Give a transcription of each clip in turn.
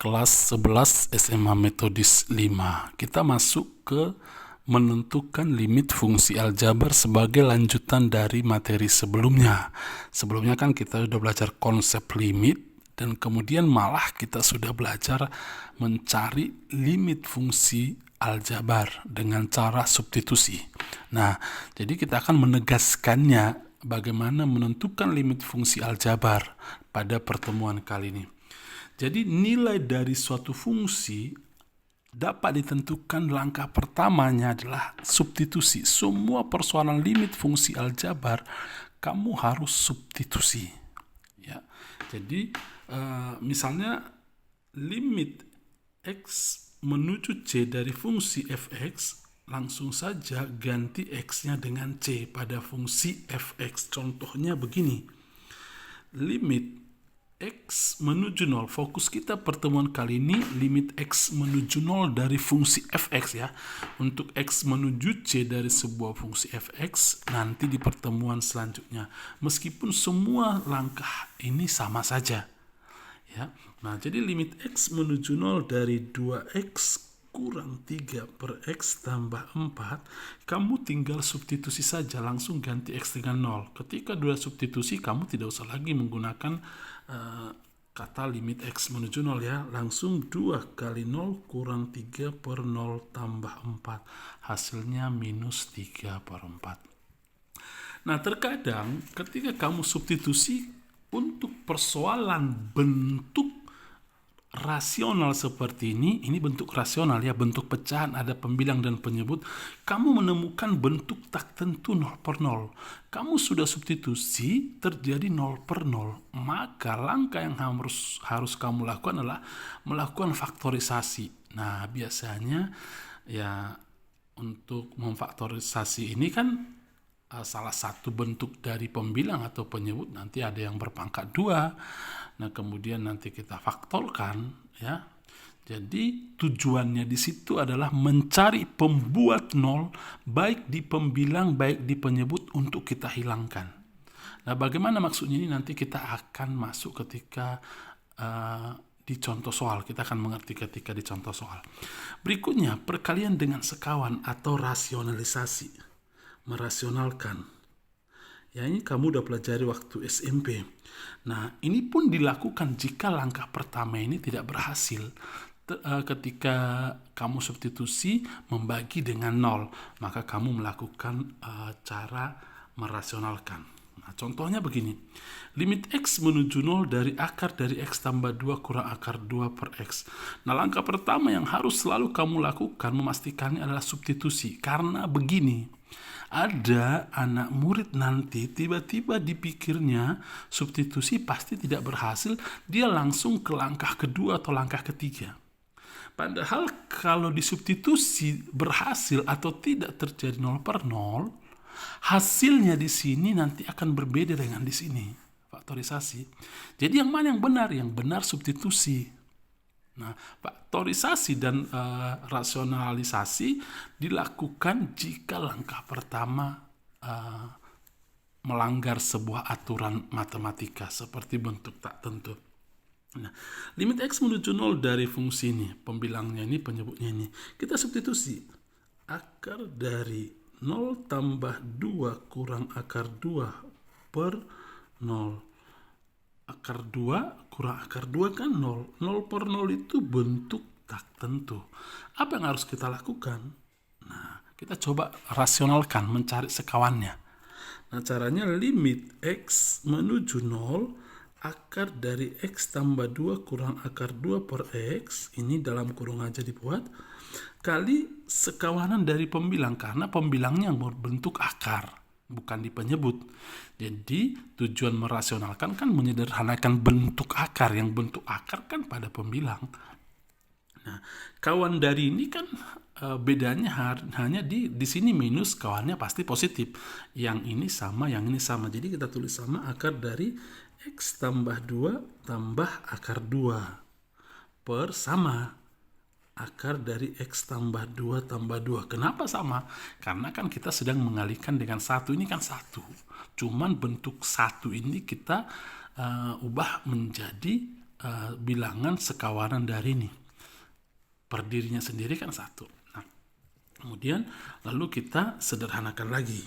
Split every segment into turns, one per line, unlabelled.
kelas 11 SMA Metodis 5. Kita masuk ke menentukan limit fungsi aljabar sebagai lanjutan dari materi sebelumnya. Sebelumnya kan kita sudah belajar konsep limit, dan kemudian malah kita sudah belajar mencari limit fungsi aljabar dengan cara substitusi. Nah, jadi kita akan menegaskannya bagaimana menentukan limit fungsi aljabar pada pertemuan kali ini. Jadi nilai dari suatu fungsi dapat ditentukan, langkah pertamanya adalah substitusi. Semua persoalan limit fungsi aljabar kamu harus substitusi. Ya. Jadi misalnya limit x menuju c dari fungsi fx, langsung saja ganti x-nya dengan c pada fungsi fx. Contohnya begini. Limit x menuju 0. Fokus kita pertemuan kali ini limit x menuju 0 dari fungsi fx ya. Untuk x menuju c dari sebuah fungsi fx nanti di pertemuan selanjutnya. Meskipun semua langkah ini sama saja. Ya. Nah, jadi limit x menuju 0 dari 2x kurang 3 per x tambah 4, kamu tinggal substitusi saja, langsung ganti x dengan 0. Ketika dua substitusi, kamu tidak usah lagi menggunakan kata limit x menuju 0 ya. Langsung 2 kali 0 kurang 3 per 0 tambah 4. Hasilnya minus 3 per 4. Nah, terkadang ketika kamu substitusi untuk persoalan bentuk rasional seperti ini bentuk rasional ya, bentuk pecahan, ada pembilang dan penyebut, kamu menemukan bentuk tak tentu 0 per 0. Kamu sudah substitusi, terjadi 0 per 0. Maka langkah yang harus kamu lakukan adalah melakukan faktorisasi. Nah, biasanya ya untuk memfaktorisasi ini kan salah satu bentuk dari pembilang atau penyebut nanti ada yang berpangkat 2. Nah, kemudian nanti kita faktorkan ya. Jadi tujuannya di situ adalah mencari pembuat 0 baik di pembilang baik di penyebut untuk kita hilangkan. Nah, bagaimana maksudnya ini nanti kita akan masuk ketika di contoh soal. Kita akan mengerti ketika di contoh soal. Berikutnya, perkalian dengan sekawan atau rasionalisasi. Merasionalkan. Ya, ini kamu udah pelajari waktu SMP. Nah, ini pun dilakukan jika langkah pertama ini tidak berhasil. Ketika kamu substitusi membagi dengan 0, maka kamu melakukan cara merasionalkan. Nah, contohnya begini. Limit x menuju 0 dari akar dari x tambah 2 kurang akar 2 per x. Nah, langkah pertama yang harus selalu kamu lakukan memastikannya adalah substitusi. Karena begini, ada anak murid nanti tiba-tiba dipikirnya substitusi pasti tidak berhasil, dia langsung ke langkah kedua atau langkah ketiga. Padahal kalau disubstitusi berhasil atau tidak terjadi 0 per 0, hasilnya di sini nanti akan berbeda dengan di sini. Faktorisasi. Jadi yang mana yang benar? Yang benar substitusi. Nah, faktorisasi dan rasionalisasi dilakukan jika langkah pertama melanggar sebuah aturan matematika seperti bentuk tak tentu. Nah, limit x menuju 0 dari fungsi ini, pembilangnya ini, penyebutnya ini, kita substitusi. Akar dari 0 tambah 2 kurang akar 2 per 0. Akar 2 kurang akar 2 kan 0. 0 per 0 itu bentuk tak tentu. Apa yang harus kita lakukan? Nah, kita coba rasionalkan, mencari sekawannya. Nah, caranya limit x menuju 0, akar dari x tambah 2 kurang akar 2 per x, ini dalam kurung aja dibuat, kali sekawanan dari pembilang, karena pembilangnya berbentuk akar, bukan di penyebut. Jadi tujuan merasionalkan kan menyederhanakan bentuk akar, yang bentuk akar kan pada pembilang. Nah, kawan dari ini kan bedanya hanya di sini minus, kawannya pasti positif. Yang ini sama, yang ini sama. Jadi kita tulis sama akar dari x tambah 2 tambah akar 2 per sama akar dari x tambah 2 tambah 2. Kenapa sama? Karena kan kita sedang mengalihkan dengan 1. Ini kan 1. Cuman bentuk 1 ini kita ubah menjadi bilangan sekawanan dari ini. Per dirinya sendiri kan 1. Nah, kemudian lalu kita sederhanakan lagi.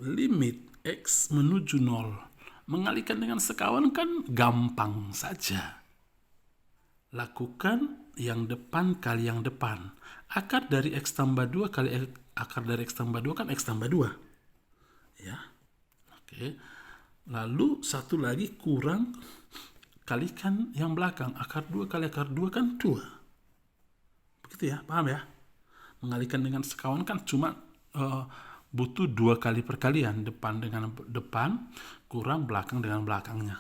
Limit X menuju 0. Mengalihkan dengan sekawan kan gampang saja. Lakukan yang depan kali yang depan. Akar dari X tambah 2 kali akar dari X tambah 2 kan X tambah 2. Ya. Oke. Lalu satu lagi kurang kalikan yang belakang. Akar 2 kali akar 2 kan 2. Begitu ya, paham ya? Mengalihkan dengan sekawan kan cuma butuh 2 kali perkalian. Depan dengan depan, kurang belakang dengan belakangnya.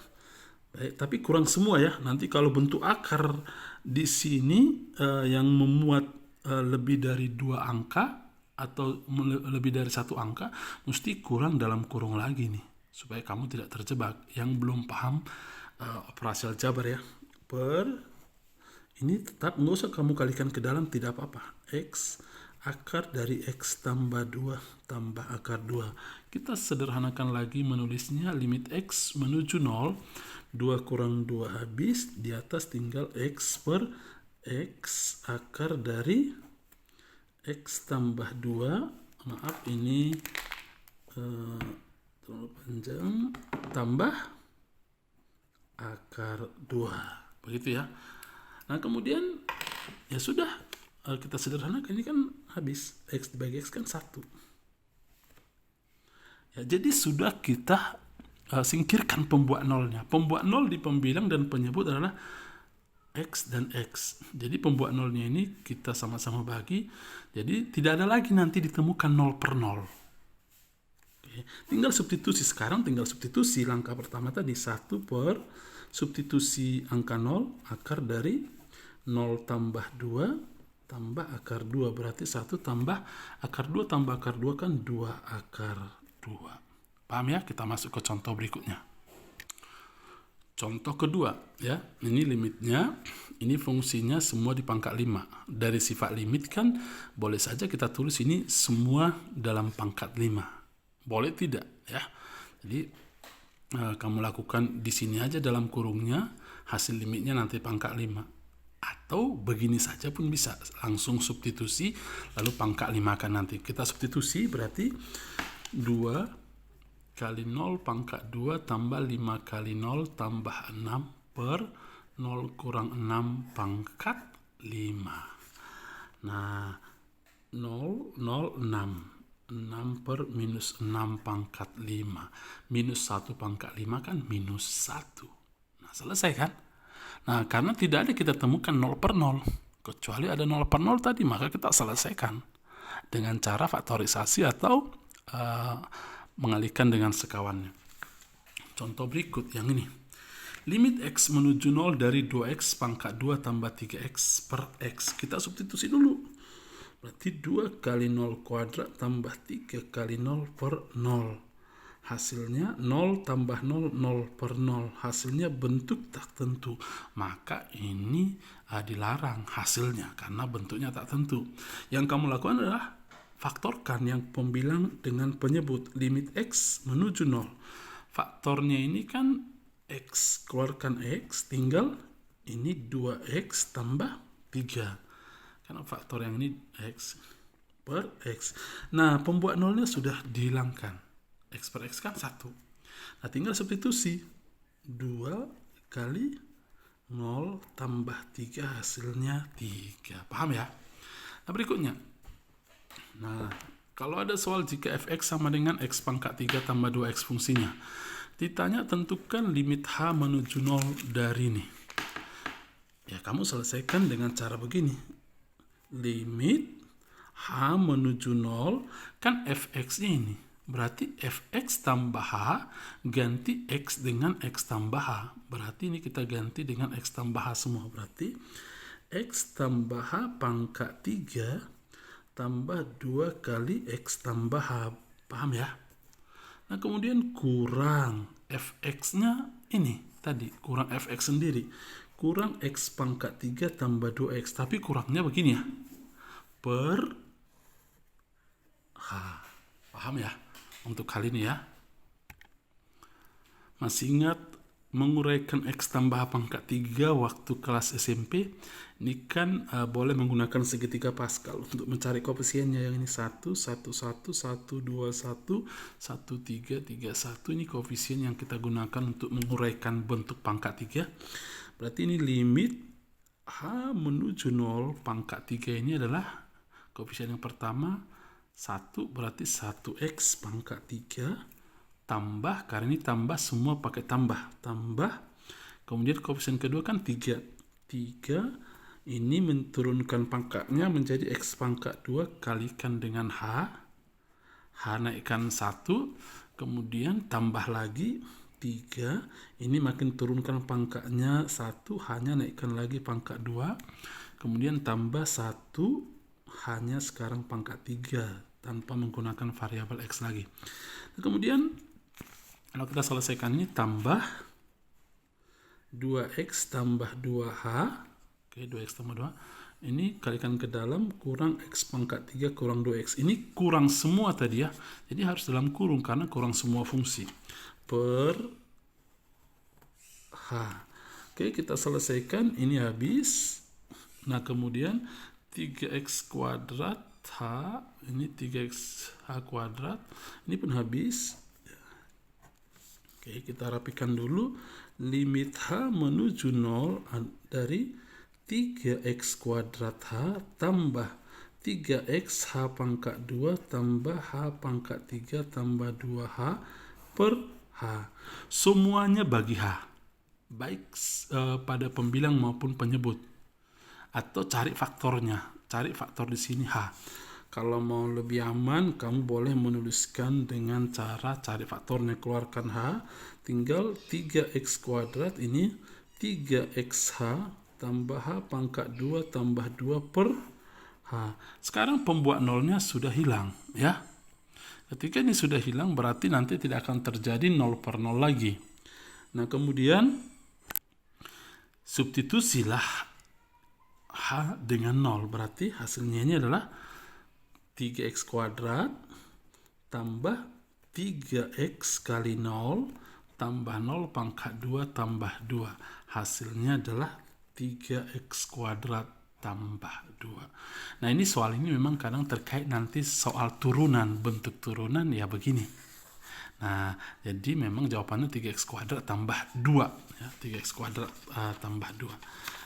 Baik, tapi kurang semua ya. Nanti kalau bentuk akar di sini yang memuat lebih dari 2 angka atau lebih dari 1 angka, mesti kurang dalam kurung lagi nih. Supaya kamu tidak terjebak. Yang belum paham operasi aljabar ya. Ini tetap nggak usah kamu kalikan ke dalam, tidak apa-apa. X akar dari X tambah 2 tambah akar 2. Kita sederhanakan lagi menulisnya. Limit X menuju 0. 2 kurang 2 habis. Di atas tinggal X per X akar dari X tambah 2. Maaf, ini terlalu panjang. Tambah akar 2. Begitu ya. Nah, kemudian ya sudah, kita sederhanakan, ini kan habis. X dibagi X kan 1. Ya, jadi sudah kita singkirkan pembuat nolnya. Pembuat nol di pembilang dan penyebut adalah X dan X. Jadi pembuat nolnya ini kita sama-sama bagi. Jadi tidak ada lagi nanti ditemukan 0 per 0. Oke. Tinggal substitusi. Sekarang tinggal substitusi. Langkah pertama tadi 1 per substitusi angka 0, akar dari 0 tambah 2 tambah akar 2. Berarti 1 tambah akar 2 tambah akar 2 kan 2 akar 2. Paham ya? Kita masuk ke contoh berikutnya. Contoh kedua ya. Ini limitnya, ini fungsinya semua di pangkat 5. Dari sifat limit kan boleh saja kita tulis ini semua dalam pangkat 5. Boleh tidak ya. Jadi kamu lakukan di sini aja dalam kurungnya, hasil limitnya nanti pangkat 5. Atau begini saja pun bisa, langsung substitusi lalu pangkat 5 kan nanti. Kita substitusi berarti 2 kali 0 pangkat 2 tambah 5 kali 0 tambah 6 per 0 kurang 6 pangkat 5. Nah, 0, 0, 6. 6 per minus 6 pangkat 5. Minus 1 pangkat 5 kan minus 1. Nah, selesai kan? Nah, karena tidak ada kita temukan 0 per 0. Kecuali ada 0 per 0 tadi, maka kita selesaikan dengan cara faktorisasi atau mengalihkan dengan sekawannya. Contoh berikut yang ini. Limit X menuju 0 dari 2X pangkat 2 tambah 3X per X. Kita substitusi dulu. Berarti 2 kali 0 kuadrat tambah 3 kali 0 per 0. Hasilnya 0 tambah 0, 0 per 0. Hasilnya bentuk tak tentu. Maka ini dilarang hasilnya karena bentuknya tak tentu. Yang kamu lakukan adalah faktorkan yang pembilang dengan penyebut. Limit X menuju 0. Faktornya ini kan X. Keluarkan X, tinggal ini 2X tambah 3. Karena faktor yang ini X per X. Nah, pembuat nolnya sudah dihilangkan. X per X kan 1. Nah, tinggal substitusi. 2 kali 0 tambah 3 hasilnya 3. Paham ya? Nah, berikutnya. Nah, kalau ada soal jika fx sama dengan x pangkat 3 tambah 2x fungsinya. Ditanya tentukan limit h menuju 0 dari ini. Ya, kamu selesaikan dengan cara begini. Limit h menuju 0 kan fx ini. Berarti fx tambah h ganti x dengan x tambah h. Berarti ini kita ganti dengan x tambah h semua. Berarti x tambah h pangkat 3 tambah 2 kali x tambah h. Paham ya? Nah, kemudian kurang fx-nya ini tadi, kurang fx sendiri. Kurang x pangkat 3 tambah 2x. Tapi kurangnya begini ya. Per h. Paham ya? Untuk kali ini ya. Masih ingat menguraikan X tambah H pangkat 3 waktu kelas SMP, ini kan boleh menggunakan segitiga Pascal untuk mencari koefisiennya. Yang ini 1, 1, 1, 1, 2, 1, 1, 3, 3, 1. Ini koefisien yang kita gunakan untuk menguraikan bentuk pangkat 3. Berarti ini limit H menuju 0 pangkat 3 ini adalah koefisien yang pertama 1, berarti 1x pangkat 3 tambah, karena ini tambah semua pakai tambah, kemudian koefisien kedua kan 3 ini menurunkan pangkatnya menjadi x pangkat 2 kalikan dengan h naikkan 1, kemudian tambah lagi 3, ini makin turunkan pangkatnya 1, hanya naikkan lagi pangkat 2, kemudian tambah 1, hanya sekarang pangkat 3 tanpa menggunakan variabel x lagi. Kemudian kalau kita selesaikan ini tambah 2x tambah 2h, oke, 2x tambah 2, ini kalikan ke dalam, kurang x pangkat 3 kurang 2x, ini kurang semua tadi ya, jadi harus dalam kurung karena kurang semua fungsi, per h. Oke, kita selesaikan, ini habis. Nah, kemudian 3x kuadrat h, ini 3x h kuadrat, ini pun habis. Oke, kita rapikan dulu. Limit h menuju 0 dari 3x kuadrat h tambah 3x h pangkat 2 tambah h pangkat 3 tambah 2h per h. Semuanya bagi h, baik pada pembilang maupun penyebut. Atau cari faktornya, cari faktor di sini h. Kalau mau lebih aman, kamu boleh menuliskan dengan cara cari faktornya, keluarkan h, tinggal 3x kuadrat, ini 3xh tambah h pangkat 2 tambah 2 per h. Sekarang pembuat nolnya sudah hilang ya. Ketika ini sudah hilang, berarti nanti tidak akan terjadi 0 per 0 lagi. Nah, kemudian substitusilah h dengan 0, berarti hasilnya ini adalah 3x kuadrat tambah 3x kali 0 tambah 0 pangkat 2 tambah 2. Hasilnya adalah 3x kuadrat tambah 2. Nah, ini soal ini memang kadang terkait nanti soal turunan, bentuk turunan ya begini. Nah, jadi memang jawabannya 3x kuadrat tambah 2 ya, 3x kuadrat tambah 2.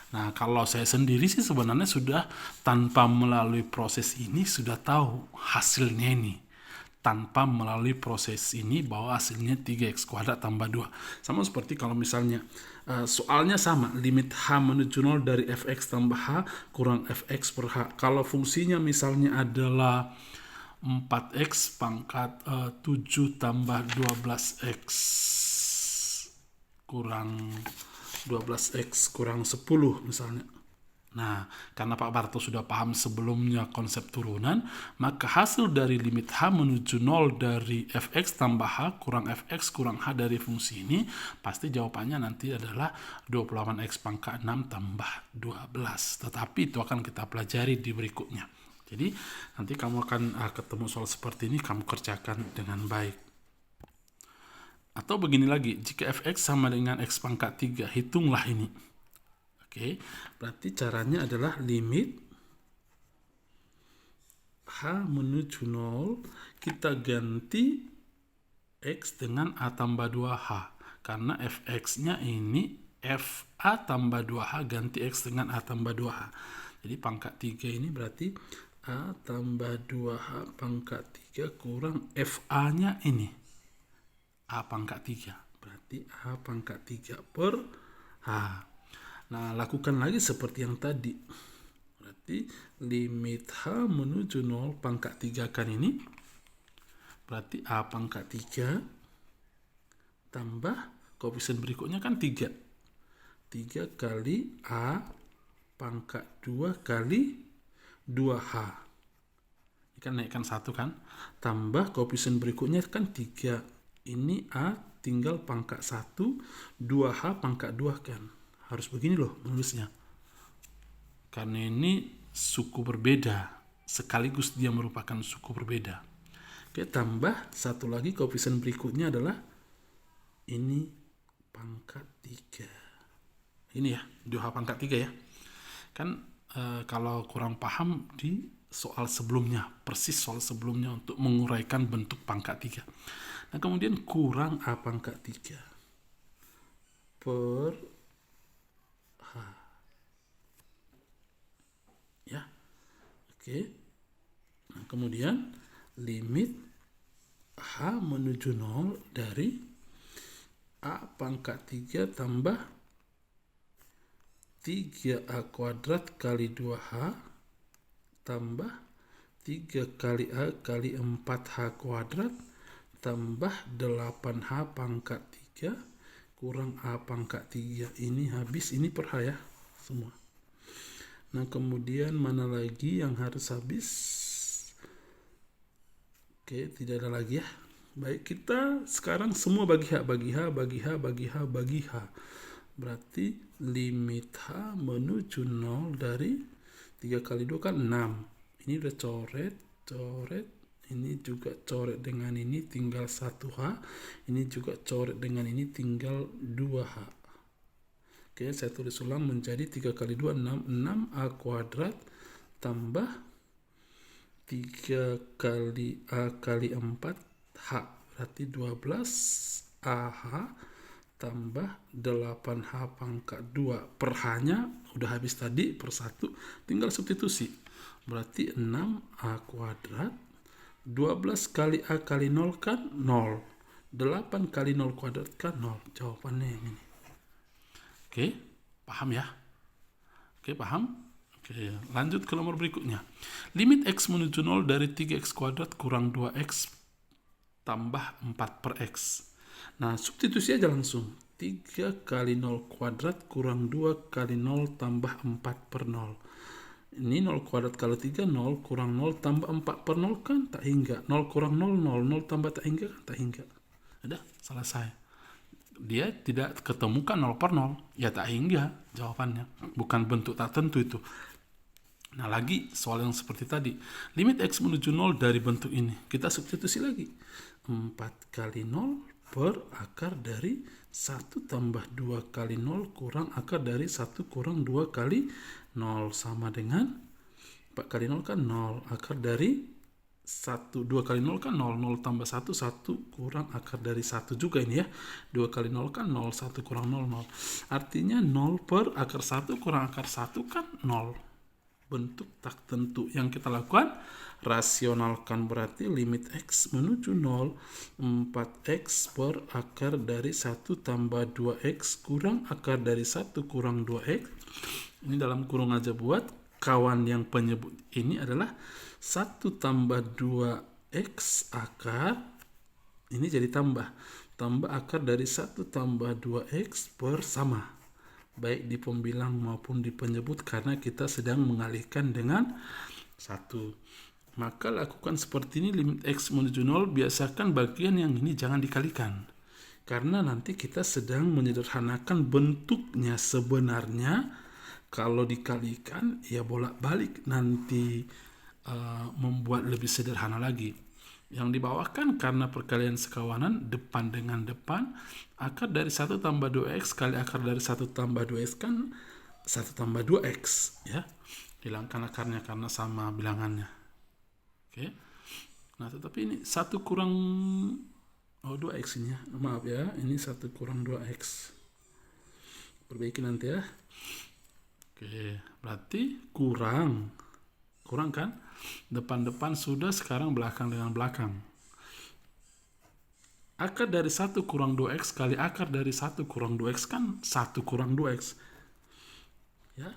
Nah, kalau saya sendiri sih sebenarnya sudah tanpa melalui proses ini sudah tahu hasilnya ini. Tanpa melalui proses ini bahwa hasilnya 3x kuadrat tambah 2. Sama seperti kalau misalnya soalnya sama, limit h menuju 0 dari fx tambah h kurang fx per h. Kalau fungsinya misalnya adalah 4x pangkat 7 tambah 12x kurang 12x kurang 10 misalnya. Nah, karena Pak Barto sudah paham sebelumnya konsep turunan, maka hasil dari limit h menuju 0 dari fx tambah h kurang fx kurang h dari fungsi ini, pasti jawabannya nanti adalah 28x pangkat 6 tambah 12. Tetapi itu akan kita pelajari di berikutnya. Jadi, nanti kamu akan ketemu soal seperti ini, kamu kerjakan dengan baik. Atau begini lagi, jika fx sama dengan x pangkat 3, hitunglah ini. Oke, berarti caranya adalah limit h menuju 0, kita ganti x dengan a tambah 2h. Karena fx-nya ini fa tambah 2h ganti x dengan a tambah 2h. Jadi pangkat 3 ini berarti a tambah 2h pangkat 3 kurang fa-nya ini a pangkat 3. Berarti a pangkat 3 per h. Nah, lakukan lagi seperti yang tadi. Berarti limit h menuju 0 pangkat 3 kan ini. Berarti a pangkat 3 tambah koefisien berikutnya kan 3. 3 kali a pangkat 2 kali 2h. Ini kan naikkan 1 kan. Tambah koefisien berikutnya kan 3. Ini a tinggal pangkat 1, 2h pangkat 2 kan. Harus begini loh menulisnya. Karena ini suku berbeda, sekaligus dia merupakan suku berbeda. Oke, tambah satu lagi koefisien berikutnya adalah ini pangkat 3. Ini ya, 2H pangkat 3 ya. Kan kalau kurang paham di soal sebelumnya, persis soal sebelumnya untuk menguraikan bentuk pangkat 3. Nah kemudian kurang A pangkat 3 per H. Ya, oke. Nah kemudian limit H menuju 0 dari A pangkat 3 tambah 3A kuadrat kali 2H tambah 3 kali A kali 4H kuadrat tambah 8H pangkat 3 kurang A pangkat 3. Ini habis, ini per H ya semua. Nah kemudian mana lagi yang harus habis? Oke, tidak ada lagi ya. Baik, kita sekarang semua bagi H, bagi H, bagi H, bagi H, bagi H. Berarti limit H menuju 0 dari 3 kali 2 kan 6. Ini udah coret. Ini juga coret dengan ini tinggal 1H. Ini juga coret dengan ini tinggal 2H. Oke, saya tulis ulang menjadi 3 kali 2, 6. 6A kuadrat tambah 3 kali A kali 4H. Berarti 12AH tambah 8H pangkat 2 per H-nya udah habis tadi per 1, tinggal substitusi. Berarti 6A kuadrat 12 kali A kali 0 kan 0, 8 kali 0 kuadrat kan 0. Jawabannya yang ini. Oke, paham ya? Oke, paham? Oke, lanjut ke nomor berikutnya. Limit X menuju 0 dari 3X kuadrat kurang 2X tambah 4 per X. Nah, substitusi aja langsung. 3 kali 0 kuadrat kurang 2 kali 0 tambah 4 per 0. Ini 0 kuadrat kali 3, 0 kurang 0 tambah 4 per 0 kan tak hingga. 0 kurang 0, 0. 0 tambah tak hingga kan tak hingga. Udah, selesai. Dia tidak ketemukan 0 per 0. Ya tak hingga jawabannya. Bukan bentuk tak tentu itu. Nah lagi soal yang seperti tadi. Limit X menuju 0 dari bentuk ini. Kita substitusi lagi. 4 kali 0 per akar dari 1 tambah 2 kali 0 kurang akar dari 1 kurang 2 kali 0 sama dengan 4 kali 0 kan 0, akar dari 1, 2 kali 0 kan 0, 0 tambah 1, 1 kurang akar dari 1 juga ini ya. 2 kali 0 kan 0, 1 kurang 0, 0. Artinya 0 per akar 1 kurang akar 1 kan 0. Bentuk tak tentu. Yang kita lakukan, rasionalkan berarti limit X menuju 0, 4X per akar dari 1 tambah 2X kurang akar dari 1 kurang 2X. Ini dalam kurung aja buat kawan yang penyebut ini adalah 1 tambah 2X akar, ini jadi tambah akar dari 1 tambah 2X per sama. Baik di pembilang maupun di penyebut karena kita sedang mengalihkan dengan 1. Maka lakukan seperti ini, limit X menuju 0, biasakan bagian yang ini jangan dikalikan. Karena nanti kita sedang menyederhanakan bentuknya. Sebenarnya kalau dikalikan ya bolak-balik nanti membuat lebih sederhana lagi. Yang dibawahkan karena perkalian sekawanan depan dengan depan, akar dari 1 tambah 2X kali akar dari 1 tambah 2X kan 1 tambah 2X ya. Hilangkan akarnya karena sama bilangannya. Oke. Nah, tetapi ini 1 kurang 2X ini ya. Maaf ya, ini 1 kurang 2X. Perbaiki nanti ya. Oke, berarti kurang kan? Depan-depan sudah, sekarang belakang dengan belakang. Akar dari 1 kurang 2X kali akar dari 1 kurang 2X kan 1 kurang 2X. Ya,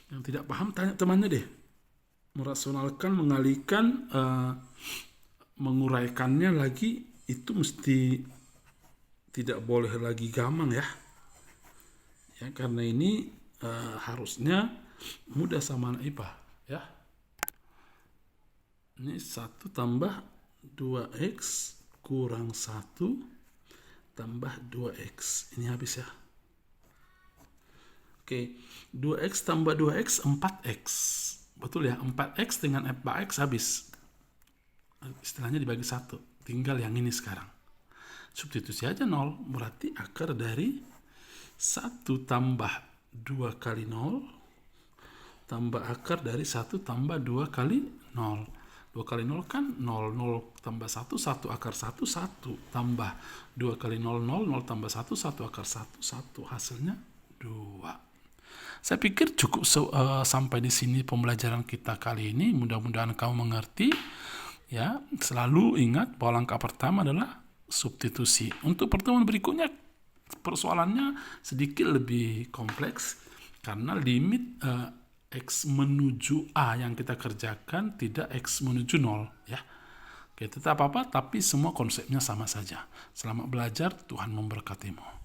yang tidak paham tanya temannya deh. Merasionalkan, mengalihkan, menguraikannya lagi itu mesti tidak boleh lagi gamang ya. Ya, karena ini harusnya mudah sama anak IPA ya. Ini 1 tambah 2X kurang 1 tambah 2X. Ini habis ya. Oke, 2X tambah 2X 4X. Betul ya, 4X dengan F/X habis. Istilahnya dibagi 1. Tinggal yang ini sekarang. substitusi aja 0, berarti akar dari 1 tambah 2 kali 0 tambah akar dari 1 tambah 2 kali 0. 2 kali 0 kan 0, 0 tambah 1, 1 akar 1, 1 tambah 2 kali 0, 0, 0 tambah 1, 1 akar 1, 1, hasilnya 2. Saya pikir cukup sampai di sini pembelajaran kita kali ini. Mudah-mudahan kamu mengerti. Ya, selalu ingat bahwa langkah pertama adalah substitusi. Untuk pertemuan berikutnya persoalannya sedikit lebih kompleks karena limit X menuju A yang kita kerjakan tidak X menuju 0 ya. Oke, tetap apa-apa tapi semua konsepnya sama saja. Selamat belajar, Tuhan memberkatimu.